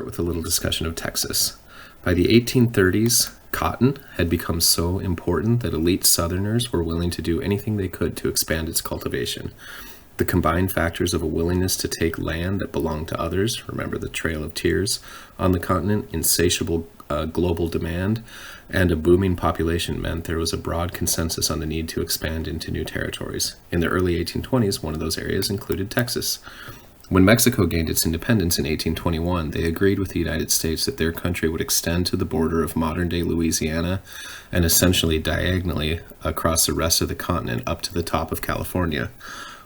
With a little discussion of Texas. By the 1830s, cotton had become so important that elite Southerners were willing to do anything they could to expand its cultivation. The combined factors of a willingness to take land that belonged to others, remember the Trail of Tears on the continent, insatiable global demand, and a booming population meant there was a broad consensus on the need to expand into new territories. In the early 1820s, one of those areas included Texas. When Mexico gained its independence in 1821, they agreed with the United States that their country would extend to the border of modern-day Louisiana and essentially diagonally across the rest of the continent up to the top of California.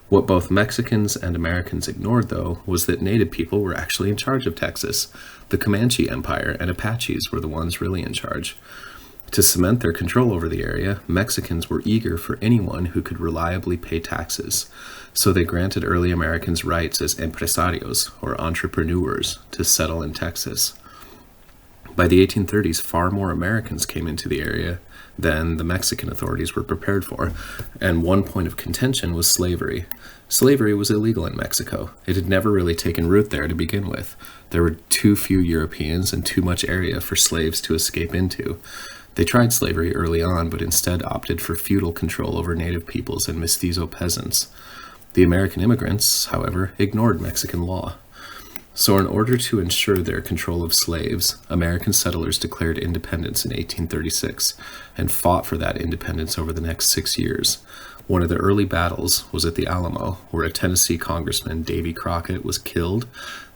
What both Mexicans and Americans ignored, though, was that Native people were actually in charge of Texas. The Comanche Empire and Apaches were the ones really in charge. To cement their control over the area, Mexicans were eager for anyone who could reliably pay taxes. So they granted early Americans rights as empresarios, or entrepreneurs, to settle in Texas. By the 1830s, far more Americans came into the area than the Mexican authorities were prepared for, and one point of contention was slavery. Slavery was illegal in Mexico. It had never really taken root there to begin with. There were too few Europeans and too much area for slaves to escape into. They tried slavery early on, but instead opted for feudal control over native peoples and mestizo peasants. The American immigrants, however, ignored Mexican law. So in order to ensure their control of slaves, American settlers declared independence in 1836 and fought for that independence over the next 6 years. One of the early battles was at the Alamo, where a Tennessee congressman, Davy Crockett, was killed,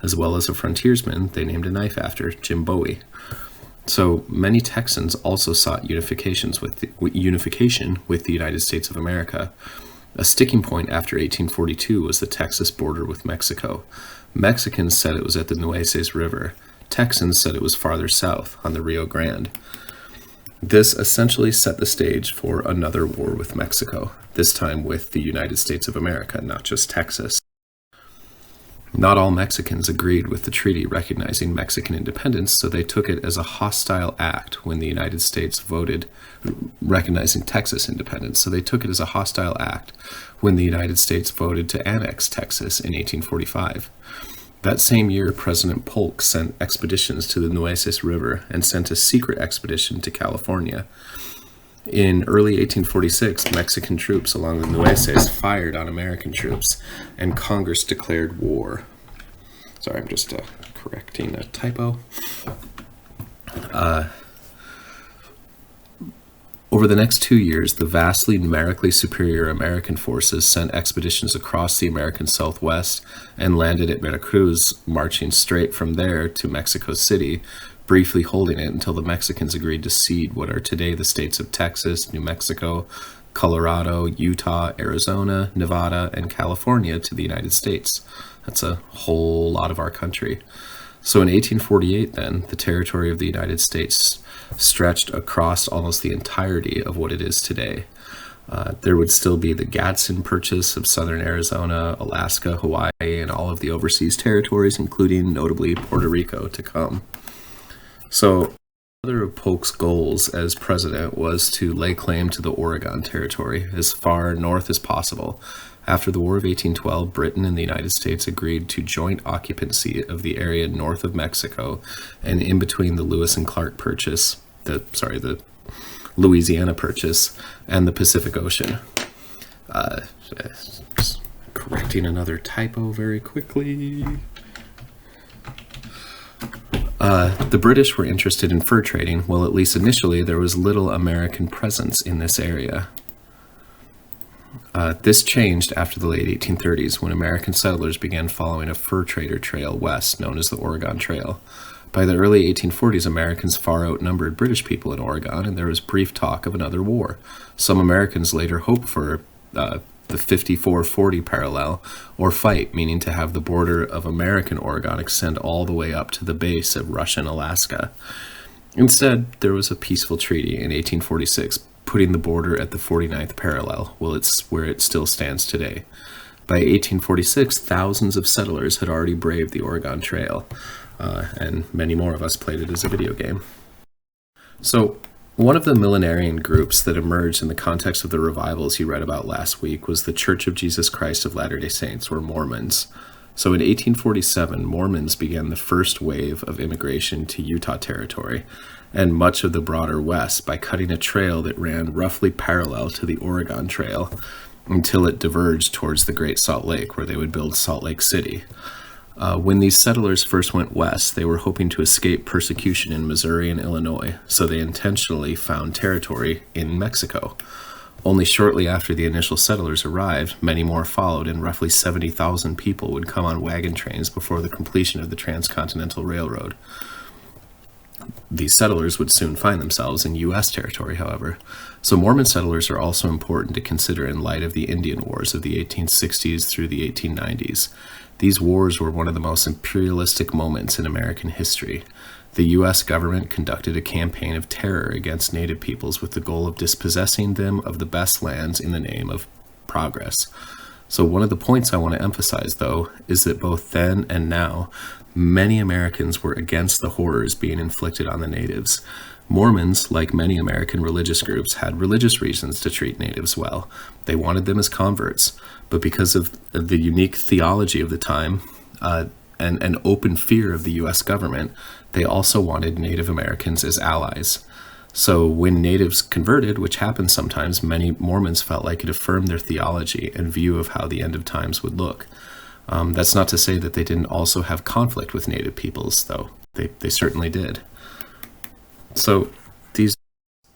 as well as a frontiersman they named a knife after, Jim Bowie. So many Texans also sought unification with the United States of America. A sticking point after 1842 was the Texas border with Mexico. Mexicans said it was at the Nueces River. Texans said it was farther south on the Rio Grande. This essentially set the stage for another war with Mexico, this time with the United States of America, not just Texas. Not all Mexicans agreed with the treaty recognizing Mexican independence, so they took it as a hostile act when the United States voted recognizing Texas independence. So they took it as a hostile act when the United States voted to annex Texas in 1845. That same year, President Polk sent expeditions to the Nueces River and sent a secret expedition to California. In early 1846, Mexican troops along the Nueces fired on American troops, and Congress declared war. Sorry, I'm just correcting a typo. Over the next 2 years, the vastly numerically superior American forces sent expeditions across the American Southwest and landed at Veracruz, marching straight from there to Mexico City, briefly holding it until the Mexicans agreed to cede what are today the states of Texas, New Mexico, Colorado, Utah, Arizona, Nevada, and California to the United States. That's a whole lot of our country. So in 1848, then, the territory of the United States stretched across almost the entirety of what it is today. There would still be the Gadsden Purchase of southern Arizona, Alaska, Hawaii, and all of the overseas territories, including notably Puerto Rico, to come. So another of Polk's goals as president was to lay claim to the Oregon Territory as far north as possible. After the War of 1812, Britain and the United States agreed to joint occupancy of the area north of Mexico and in between the Lewis and Clark Purchase, the Louisiana Purchase, and the Pacific Ocean. Just correcting another typo very quickly. The British were interested in fur trading, while at least initially there was little American presence in this area. This changed after the late 1830s when American settlers began following a fur trader trail west known as the Oregon Trail. By the early 1840s, Americans far outnumbered British people in Oregon, and there was brief talk of another war. Some Americans later hoped for the 54-40 parallel, or fight, meaning to have the border of American Oregon extend all the way up to the base of Russian Alaska. Instead, there was a peaceful treaty in 1846, putting the border at the 49th parallel, where it still stands today. By 1846, thousands of settlers had already braved the Oregon Trail, and many more of us played it as a video game. So, one of the millenarian groups that emerged in the context of the revivals you read about last week was the Church of Jesus Christ of Latter-day Saints, or Mormons. So in 1847, Mormons began the first wave of immigration to Utah Territory and much of the broader West by cutting a trail that ran roughly parallel to the Oregon Trail until it diverged towards the Great Salt Lake, where they would build Salt Lake City. When these settlers first went west, they were hoping to escape persecution in Missouri and Illinois, so they intentionally found territory in Mexico. Only shortly after the initial settlers arrived, many more followed, and roughly 70,000 people would come on wagon trains before the completion of the Transcontinental Railroad. These settlers would soon find themselves in U.S. territory, however. So Mormon settlers are also important to consider in light of the Indian Wars of the 1860s through the 1890s. These wars were one of the most imperialistic moments in American history. The U.S. government conducted a campaign of terror against Native peoples with the goal of dispossessing them of the best lands in the name of progress. So one of the points I want to emphasize, though, is that both then and now, many Americans were against the horrors being inflicted on the natives. Mormons, like many American religious groups, had religious reasons to treat natives well. They wanted them as converts, but because of the unique theology of the time and an open fear of the U.S. government, they also wanted Native Americans as allies. So when natives converted, which happens sometimes, many Mormons felt like it affirmed their theology and view of how the end of times would look. That's not to say that they didn't also have conflict with Native peoples, though. They certainly did. So these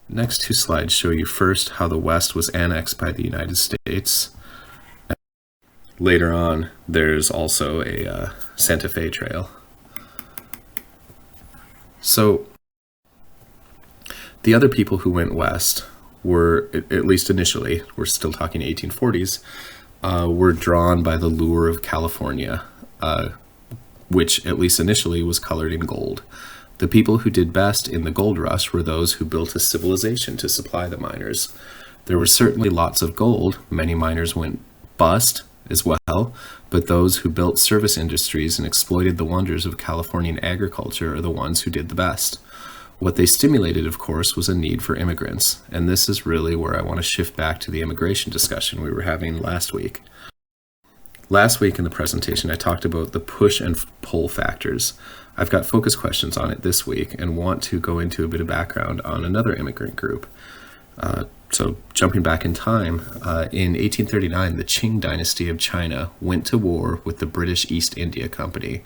next two slides show you first how the West was annexed by the United States. Later on, there's also a Santa Fe Trail. So the other people who went west were, at least initially, we're still talking 1840s, were drawn by the lure of California, which at least initially was colored in gold. The people who did best in the gold rush were those who built a civilization to supply the miners. There were certainly lots of gold. Many miners went bust as well, but those who built service industries and exploited the wonders of Californian agriculture are the ones who did the best. What they stimulated, of course, was a need for immigrants, and this is really where I want to shift back to the immigration discussion we were having last week. Last week in the presentation, I talked about the push and pull factors. I've got focus questions on it this week and want to go into a bit of background on another immigrant group. So jumping back in time, in 1839, the Qing dynasty of China went to war with the British East India Company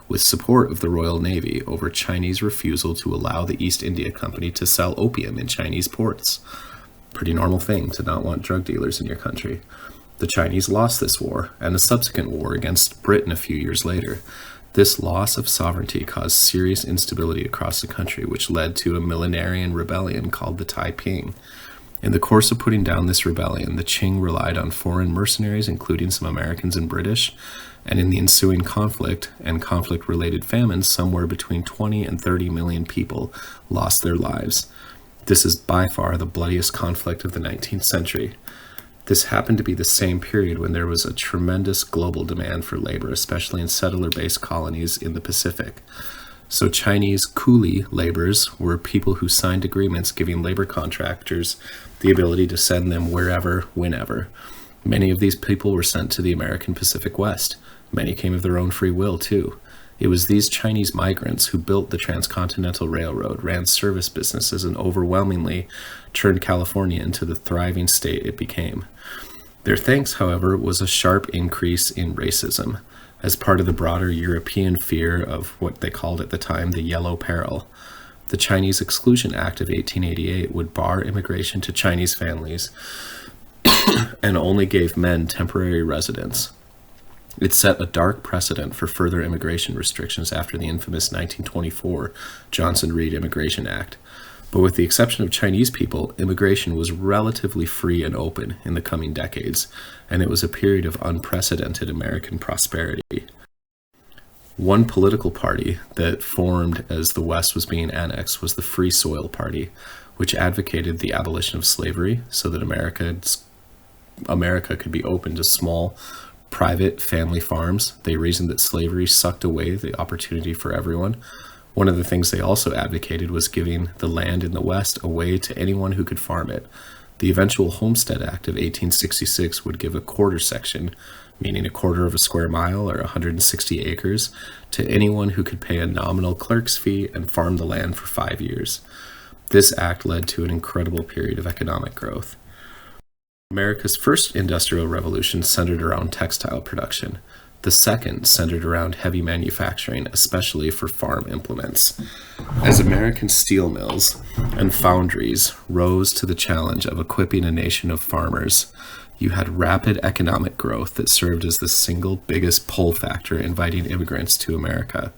with support of the Royal Navy over Chinese refusal to allow the East India Company to sell opium in Chinese ports. Pretty normal thing to not want drug dealers in your country. The Chinese lost this war and a subsequent war against Britain a few years later. This loss of sovereignty caused serious instability across the country, which led to a millenarian rebellion called the Taiping. In the course of putting down this rebellion, the Qing relied on foreign mercenaries, including some Americans and British, and in the ensuing conflict and conflict-related famines, somewhere between 20 and 30 million people lost their lives. This is by far the bloodiest conflict of the 19th century. This happened to be the same period when there was a tremendous global demand for labor, especially in settler-based colonies in the Pacific. So Chinese coolie laborers were people who signed agreements giving labor contractors the ability to send them wherever, whenever. Many of these people were sent to the American Pacific West. Many came of their own free will, too. It was these Chinese migrants who built the Transcontinental Railroad, ran service businesses, and overwhelmingly turned California into the thriving state it became. Their thanks, however, was a sharp increase in racism, as part of the broader European fear of what they called at the time the Yellow Peril. The Chinese Exclusion Act of 1888 would bar immigration to Chinese families and only gave men temporary residence. It set a dark precedent for further immigration restrictions after the infamous 1924 Johnson-Reed Immigration Act. But with the exception of Chinese people, immigration was relatively free and open in the coming decades, and it was a period of unprecedented American prosperity. One political party that formed as the West was being annexed was the Free Soil Party, which advocated the abolition of slavery so that America could be open to small, private family farms. They reasoned that slavery sucked away the opportunity for everyone. One of the things they also advocated was giving the land in the West away to anyone who could farm it. The eventual Homestead Act of 1866 would give a quarter section meaning a quarter of a square mile or 160 acres, to anyone who could pay a nominal clerk's fee and farm the land for 5 years. This act led to an incredible period of economic growth. America's first industrial revolution centered around textile production. The second centered around heavy manufacturing, especially for farm implements. As American steel mills and foundries rose to the challenge of equipping a nation of farmers, you had rapid economic growth that served as the single biggest pull factor inviting immigrants to America.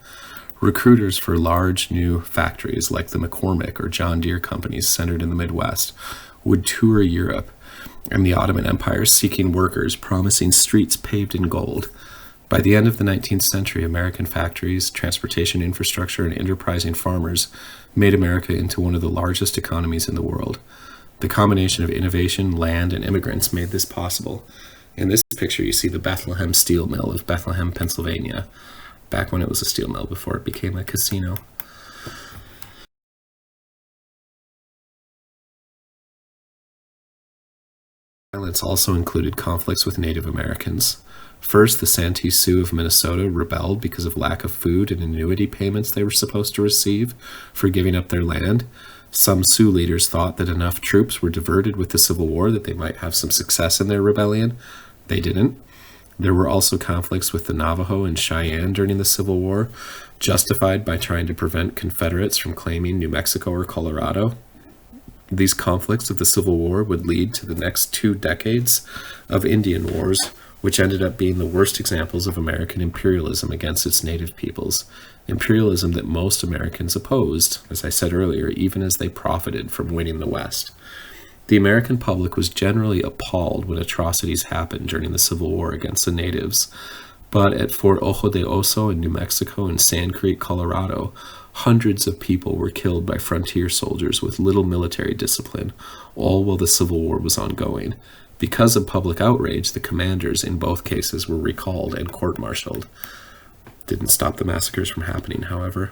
Recruiters for large new factories like the McCormick or John Deere companies centered in the Midwest would tour Europe and the Ottoman Empire seeking workers, promising streets paved in gold. By the end of the 19th century, American factories, transportation infrastructure, and enterprising farmers made America into one of the largest economies in the world. The combination of innovation, land, and immigrants made this possible. In this picture, you see the Bethlehem Steel Mill of Bethlehem, Pennsylvania, back when it was a steel mill before it became a casino. Violence also included conflicts with Native Americans. First, the Santee Sioux of Minnesota rebelled because of lack of food and annuity payments they were supposed to receive for giving up their land. Some Sioux leaders thought that enough troops were diverted with the Civil War that they might have some success in their rebellion. They didn't. There were also conflicts with the Navajo and Cheyenne during the Civil War, justified by trying to prevent Confederates from claiming New Mexico or Colorado. These conflicts of the Civil War would lead to the next 2 decades of Indian Wars, which ended up being the worst examples of American imperialism against its native peoples, imperialism that most Americans opposed, as I said earlier, even as they profited from winning the West. The American public was generally appalled when atrocities happened during the Civil War against the natives, but at Fort Ojo de Oso in New Mexico and Sand Creek, Colorado, hundreds of people were killed by frontier soldiers with little military discipline, all while the Civil War was ongoing. Because of public outrage, the commanders in both cases were recalled and court-martialed. Didn't stop the massacres from happening, however.